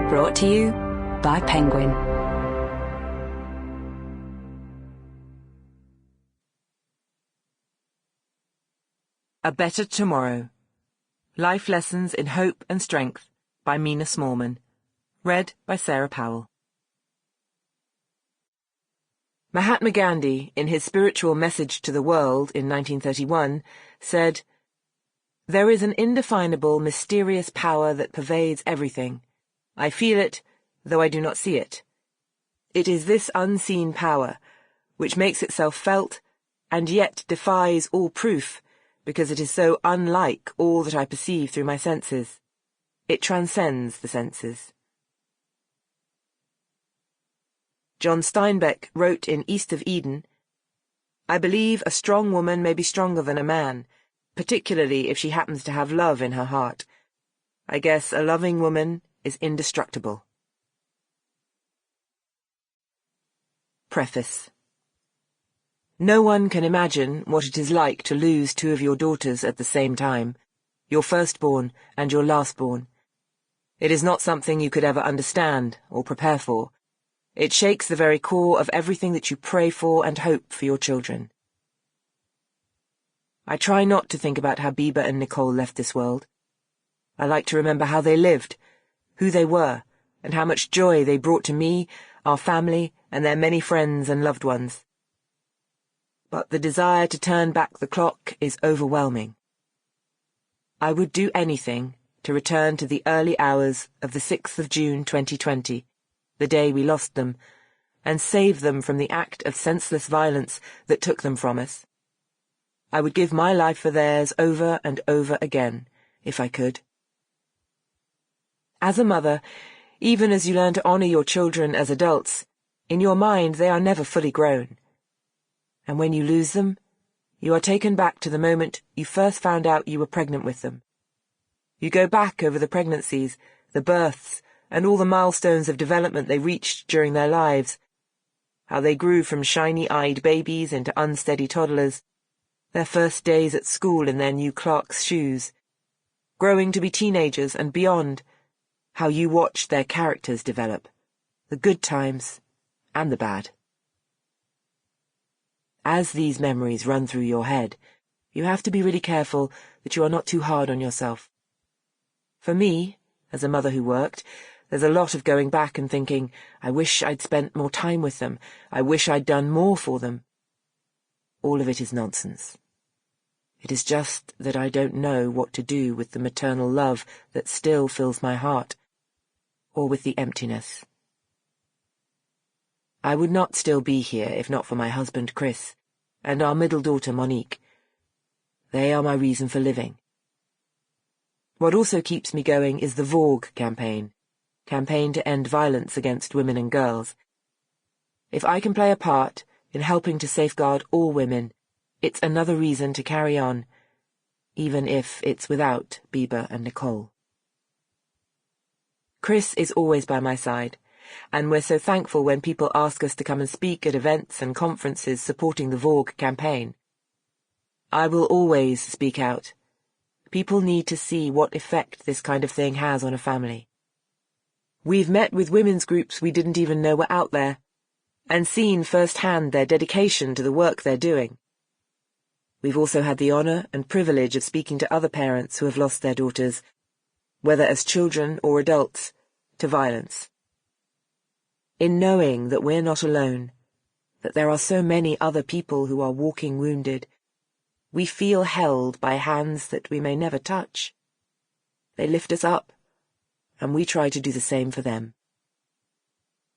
Brought to you by Penguin. A Better Tomorrow. Life Lessons in Hope and Strength by Mina Smallman. Read by Sara Powell. Mahatma Gandhi, in his spiritual message to the world in 1931, said, "There is an indefinable, mysterious power that pervades everything. I feel it, though I do not see it. It is this unseen power, which makes itself felt, and yet defies all proof, because it is so unlike all that I perceive through my senses. It transcends the senses." John Steinbeck wrote in East of Eden, "I believe a strong woman may be stronger than a man, particularly if she happens to have love in her heart. I guess a loving woman is indestructible." Preface. No one can imagine what it is like to lose two of your daughters at the same time, your firstborn and your lastborn. It is not something you could ever understand or prepare for. It shakes the very core of everything that you pray for and hope for your children. I try not to think about how Bibaa and Nicole left this world. I like to remember how they lived, who they were, and how much joy they brought to me, our family, and their many friends and loved ones. But the desire to turn back the clock is overwhelming. I would do anything to return to the early hours of the 6th of June 2020, the day we lost them, and save them from the act of senseless violence that took them from us. I would give my life for theirs over and over again, if I could. As a mother, even as you learn to honour your children as adults, in your mind they are never fully grown. And when you lose them, you are taken back to the moment you first found out you were pregnant with them. You go back over the pregnancies, the births, and all the milestones of development they reached during their lives, how they grew from shiny-eyed babies into unsteady toddlers, their first days at school in their new clerk's shoes, growing to be teenagers and beyond, how you watched their characters develop, the good times and the bad. As these memories run through your head, you have to be really careful that you are not too hard on yourself. For me, as a mother who worked, there's a lot of going back and thinking, I wish I'd spent more time with them, I wish I'd done more for them. All of it is nonsense. It is just that I don't know what to do with the maternal love that still fills my heart, or with the emptiness. I would not still be here if not for my husband Chris, and our middle daughter Monique. They are my reason for living. What also keeps me going is the Vogue campaign to end violence against women and girls. If I can play a part in helping to safeguard all women, it's another reason to carry on, even if it's without Bibaa and Nicole. Chris is always by my side, and we're so thankful when people ask us to come and speak at events and conferences supporting the Vogue campaign. I will always speak out. People need to see what effect this kind of thing has on a family. We've met with women's groups we didn't even know were out there, and seen firsthand their dedication to the work they're doing. We've also had the honour and privilege of speaking to other parents who have lost their daughters, whether as children or adults, to violence. In knowing that we're not alone, that there are so many other people who are walking wounded, we feel held by hands that we may never touch. They lift us up, and we try to do the same for them.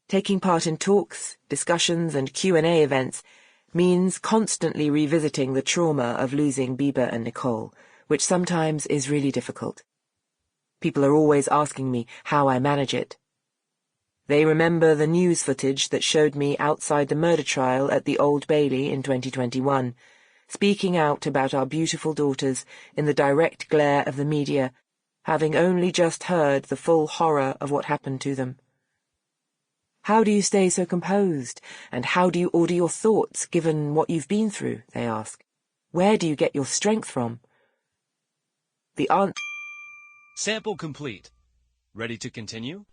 Taking part in talks, discussions, and Q&A events means constantly revisiting the trauma of losing Bibaa and Nicole, which sometimes is really difficult. People are always asking me how I manage it. They remember the news footage that showed me outside the murder trial at the Old Bailey in 2021, speaking out about our beautiful daughters in the direct glare of the media, having only just heard the full horror of what happened to them. How do you stay so composed, and how do you order your thoughts given what you've been through, they ask. Where do you get your strength from? The answer... Sample complete. Ready to continue?